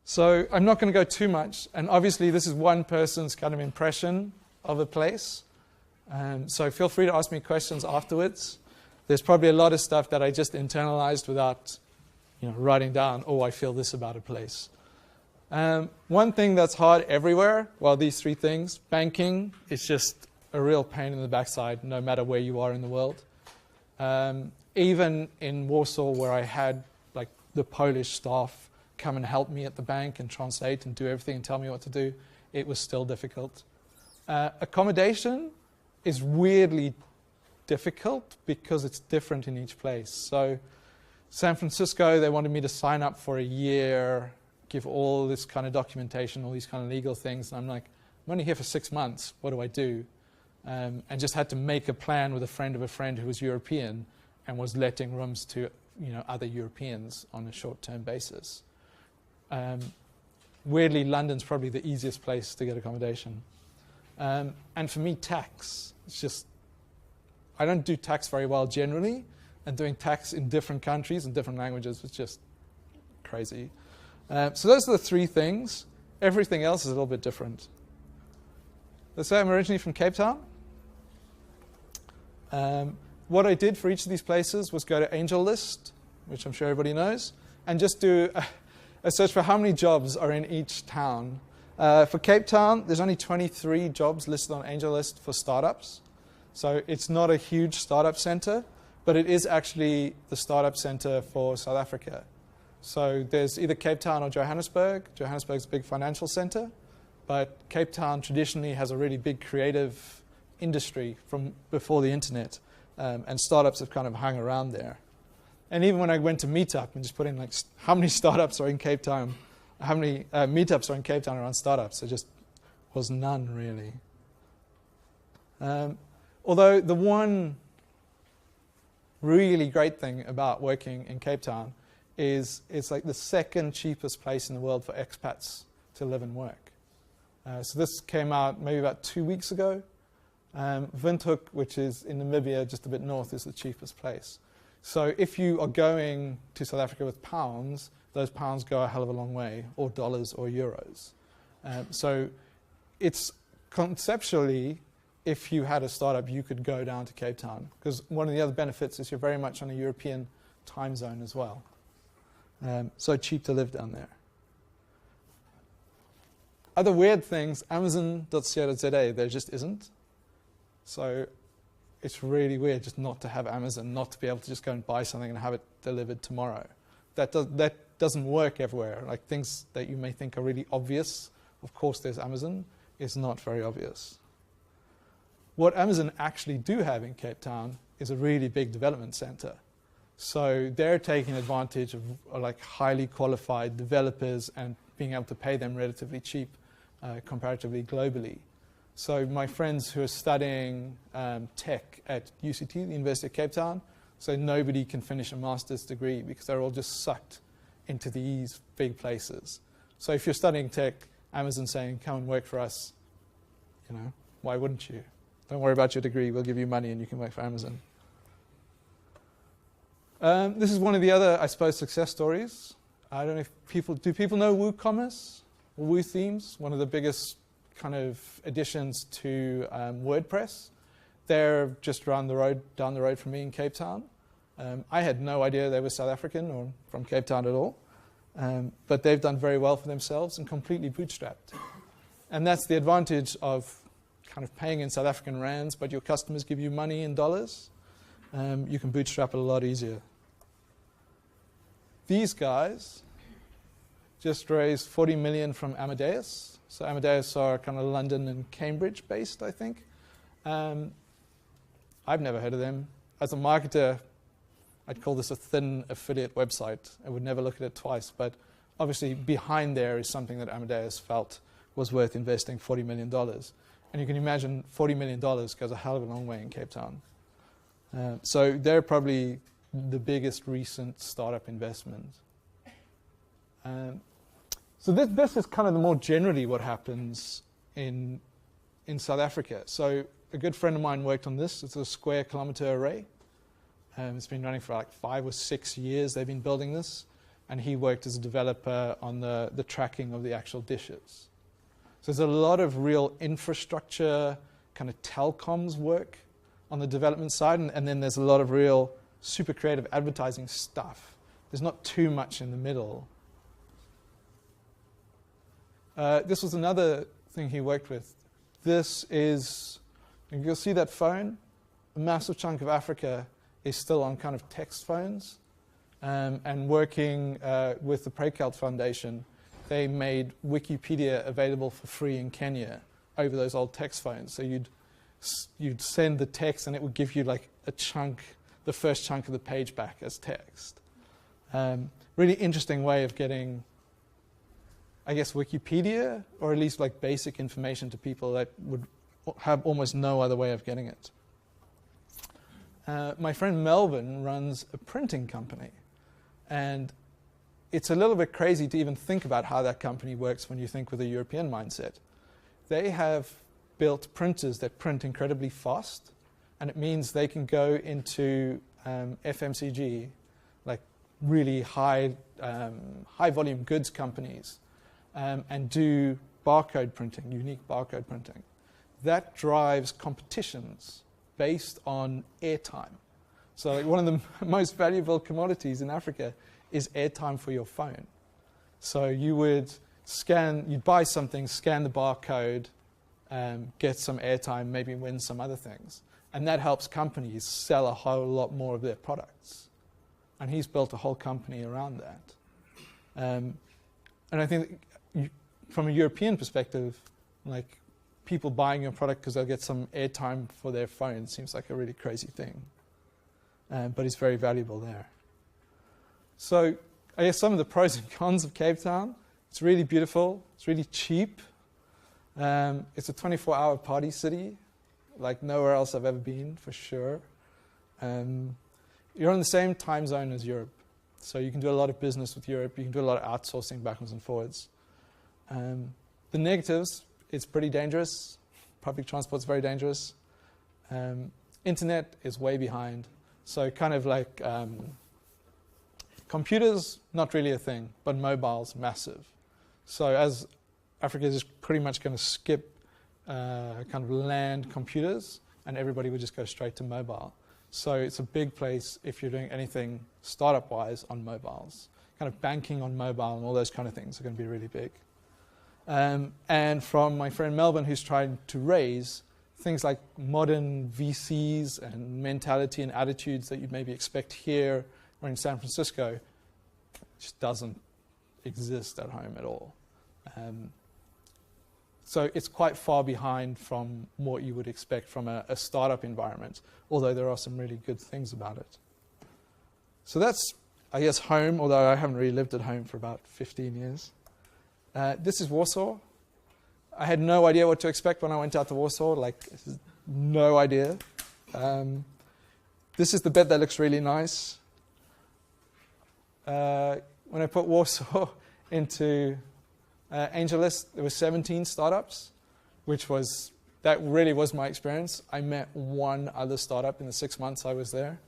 So I'm not going to go too much, and obviously this is one person's kind of impression of a place. So feel free to ask me questions afterwards. There's probably a lot of stuff that I just internalized without writing down, oh, I feel this about a place. One thing that's hard everywhere, well, these three things, banking is just a real pain in the backside no matter where you are in the world. Even in Warsaw, where I had like the Polish staff come and help me at the bank and translate and do everything and tell me what to do, it was still difficult. Accommodation is weirdly difficult because it's different in each place. So San Francisco, they wanted me to sign up for a year, give all this kind of documentation, all these kind of legal things. And I'm like, I'm only here for 6 months. What do I do? And just had to make a plan with a friend of a friend who was European and was letting rooms to other Europeans on a short-term basis. Weirdly, London's probably the easiest place to get accommodation. And for me, tax. It's just, I don't do tax very well generally, and doing tax in different countries and different languages was just crazy. So those are the three things. Everything else is a little bit different. Let's say I'm originally from Cape Town. What I did for each of these places was go to AngelList, which I'm sure everybody knows, and just do a search for how many jobs are in each town. For Cape Town, there's only 23 jobs listed on AngelList for startups. So it's not a huge startup center, but it is actually the startup center for South Africa. So there's either Cape Town or Johannesburg. Johannesburg's a big financial center, but Cape Town traditionally has a really big creative industry from before the internet, and startups have kind of hung around there. And even when I went to Meetup and just put in like how many startups are in Cape Town, how many meetups are in Cape Town around startups, there just was none really. Although the one really great thing about working in Cape Town is it's like the second cheapest place in the world for expats to live and work. So this came out maybe about 2 weeks ago. Windhoek, which is in Namibia, just a bit north, is the cheapest place. So if you are going to South Africa with pounds, those pounds go a hell of a long way, or dollars or euros. So it's conceptually, if you had a startup, you could go down to Cape Town, because one of the other benefits is you're very much on a European time zone as well. So cheap to live down there. Other weird things, Amazon.co.za, there just isn't. So it's really weird just not to have Amazon, not to be able to just go and buy something and have it delivered tomorrow. That doesn't work everywhere. Like things that you may think are really obvious, of course there's Amazon, is not very obvious. What Amazon actually do have in Cape Town is a really big development center. So they're taking advantage of like highly qualified developers and being able to pay them relatively cheap comparatively globally. So my friends who are studying tech at UCT, the University of Cape Town, so nobody can finish a master's degree because they're all just sucked into these big places. So if you're studying tech, Amazon's saying, come and work for us, why wouldn't you? Don't worry about your degree, we'll give you money and you can work for Amazon. This is one of the other, I suppose, success stories. I don't know if people know WooCommerce or WooThemes, one of the biggest kind of additions to WordPress. They're just down the road from me in Cape Town. I had no idea they were South African or from Cape Town at all, but they've done very well for themselves and completely bootstrapped. And that's the advantage of kind of paying in South African rands, but your customers give you money in dollars. You can bootstrap it a lot easier. These guys just raised 40 million from Amadeus. So Amadeus are kind of London and Cambridge based, I think. I've never heard of them. As a marketer, I'd call this a thin affiliate website. I would never look at it twice. But obviously behind there is something that Amadeus felt was worth investing $40 million. And you can imagine $40 million goes a hell of a long way in Cape Town. So they're probably the biggest recent startup investment. So this is kind of the more generally what happens in South Africa. So a good friend of mine worked on this. It's a square kilometer array. It's been running for like 5 or 6 years. They've been building this. and he worked as a developer on the tracking of the actual dishes. So there's a lot of real infrastructure, kind of telecoms work on the development side, and then there's a lot of real super creative advertising stuff. There's not too much in the middle. This was another thing he worked with. This is, you'll see that phone. A massive chunk of Africa is still on kind of text phones. And working with the Preikelt Foundation, they made Wikipedia available for free in Kenya over those old text phones. So you'd send the text and it would give you like a chunk, the first chunk of the page back as text. Really interesting way of getting, I guess, Wikipedia, or at least like basic information to people that would have almost no other way of getting it. My friend Melvin runs a printing company, and it's a little bit crazy to even think about how that company works when you think with a European mindset. They have built printers that print incredibly fast, and it means they can go into FMCG, like really high volume goods companies, and do barcode printing, unique barcode printing. That drives competitions based on airtime. So like one of the most valuable commodities in Africa is airtime for your phone. So you would you'd buy something, scan the barcode, get some airtime, maybe win some other things. And that helps companies sell a whole lot more of their products. And he's built a whole company around that. And I think from a European perspective, like people buying your product because they'll get some airtime for their phone seems like a really crazy thing. But it's very valuable there. So I guess some of the pros and cons of Cape Town. It's really beautiful. It's really cheap. It's a 24-hour party city, like nowhere else I've ever been, for sure. You're on the same time zone as Europe. So you can do a lot of business with Europe. You can do a lot of outsourcing backwards and forwards. The negatives, it's pretty dangerous. Public transport's very dangerous. Internet is way behind. So kind of like computers, not really a thing, but mobile's massive. So as Africa is pretty much going to skip kind of land computers, and everybody would just go straight to mobile. So it's a big place if you're doing anything startup-wise on mobiles. Kind of banking on mobile and all those kind of things are going to be really big. And from my friend Melvin, who's trying to raise things like modern VCs and mentality and attitudes that you'd maybe expect here or in San Francisco, just doesn't exist at home at all. So it's quite far behind from what you would expect from a startup environment, although there are some really good things about it. So that's, I guess, home, although I haven't really lived at home for about 15 years. This is Warsaw. I had no idea what to expect when I went out to Warsaw, like no idea. This is the bit that looks really nice. When I put Warsaw into AngelList, there were 17 startups, that really was my experience. I met one other startup in the 6 months I was there.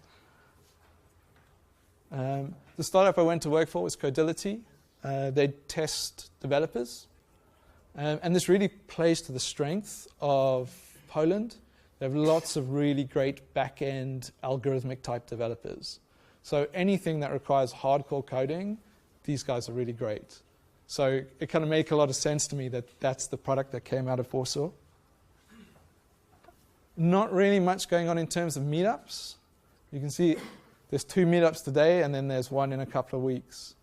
The startup I went to work for was Codility. They test developers. And this really plays to the strength of Poland. They have lots of really great back-end algorithmic type developers. So anything that requires hardcore coding, these guys are really great. So it kind of made a lot of sense to me that that's the product that came out of Warsaw. Not really much going on in terms of meetups. You can see there's 2 meetups today, and then there's one in a couple of weeks.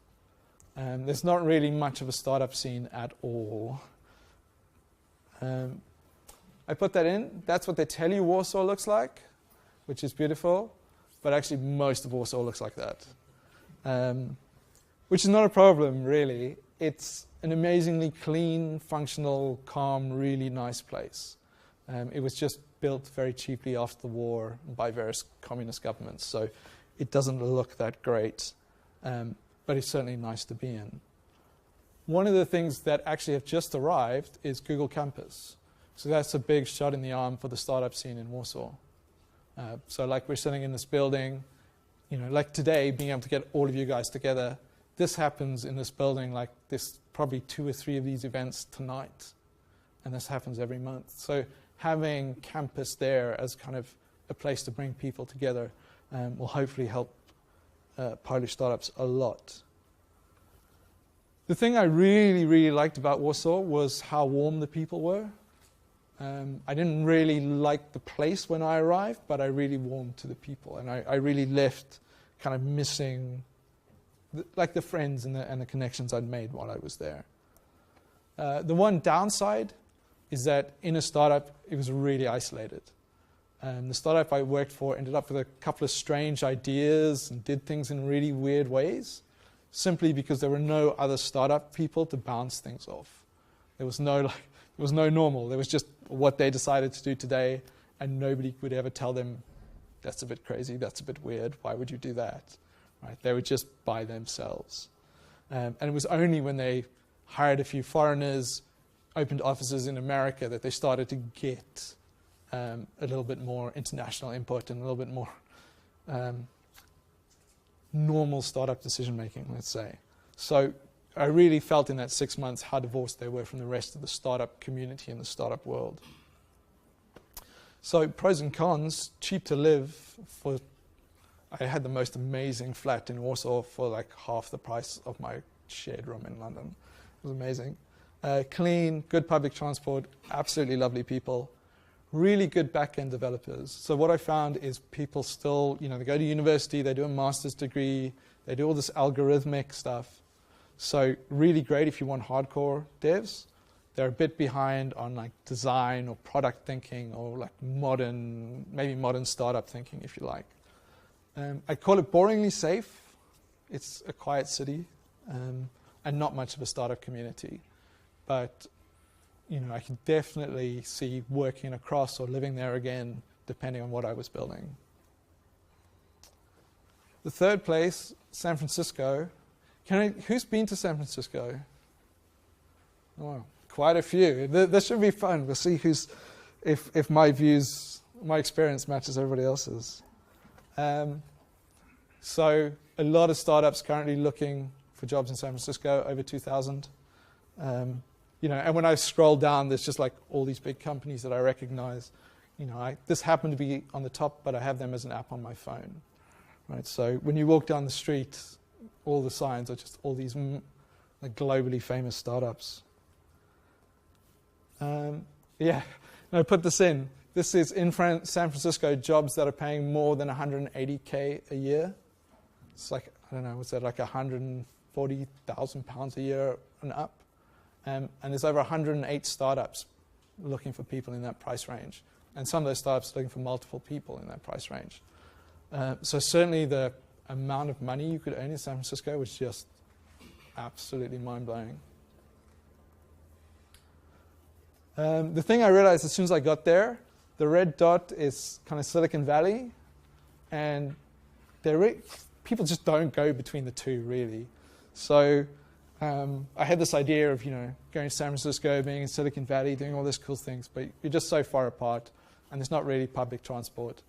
There's not really much of a startup scene at all. I put that in. That's what they tell you Warsaw looks like, which is beautiful. But actually, most of Warsaw looks like that, which is not a problem, really. It's an amazingly clean, functional, calm, really nice place. It was just built very cheaply after the war by various communist governments, so it doesn't look that great, but it's certainly nice to be in. One of the things that actually have just arrived is Google Campus. So that's a big shot in the arm for the startup scene in Warsaw. So like we're sitting in this building, like today, being able to get all of you guys together this happens in this building, like there's probably 2 or 3 of these events tonight, and this happens every month. So having campus there as kind of a place to bring people together will hopefully help Polish startups a lot. The thing I really, really liked about Warsaw was how warm the people were. I didn't really like the place when I arrived, but I really warmed to the people, and I really left kind of missing the friends and the connections I'd made while I was there. The one downside is that in a startup, it was really isolated. The startup I worked for ended up with a couple of strange ideas and did things in really weird ways, simply because there were no other startup people to bounce things off. There was no normal. There was just what they decided to do today, and nobody would ever tell them, that's a bit crazy, that's a bit weird, why would you do that? Right? They were just by themselves. And it was only when they hired a few foreigners, opened offices in America, that they started to get a little bit more international input and a little bit more normal startup decision making, let's say. So I really felt in that 6 months how divorced they were from the rest of the startup community and the startup world. So pros and cons: cheap to live. I had the most amazing flat in Warsaw for like half the price of my shared room in London. It was amazing. Clean, good public transport, absolutely lovely people, really good back-end developers. So what I found is people still, they go to university, they do a master's degree, they do all this algorithmic stuff. So really great if you want hardcore devs. They're a bit behind on like design or product thinking or like maybe modern startup thinking, if you like. I call it boringly safe. It's a quiet city and not much of a startup community. But I can definitely see working across or living there again, depending on what I was building. The third place, San Francisco. Who's been to San Francisco? Oh, quite a few. This should be fun. We'll see if my experience matches everybody else's. So a lot of startups currently looking for jobs in San Francisco, over 2,000. And when I scroll down, there's just like all these big companies that I recognize. This happened to be on the top, but I have them as an app on my phone. Right? So when you walk down the street, all the signs are just all these like globally famous startups. I put this in. This is in San Francisco, jobs that are paying more than 180K a year. It's like, I don't know, what's that, like 140,000 pounds a year and up. And there's over 108 startups looking for people in that price range. And some of those startups are looking for multiple people in that price range. So certainly the amount of money you could earn in San Francisco was just absolutely mind-blowing. The thing I realized as soon as I got there, the red dot is kind of Silicon Valley, and people just don't go between the two, really. So I had this idea of, going to San Francisco, being in Silicon Valley, doing all these cool things, but you're just so far apart, and there's not really public transport.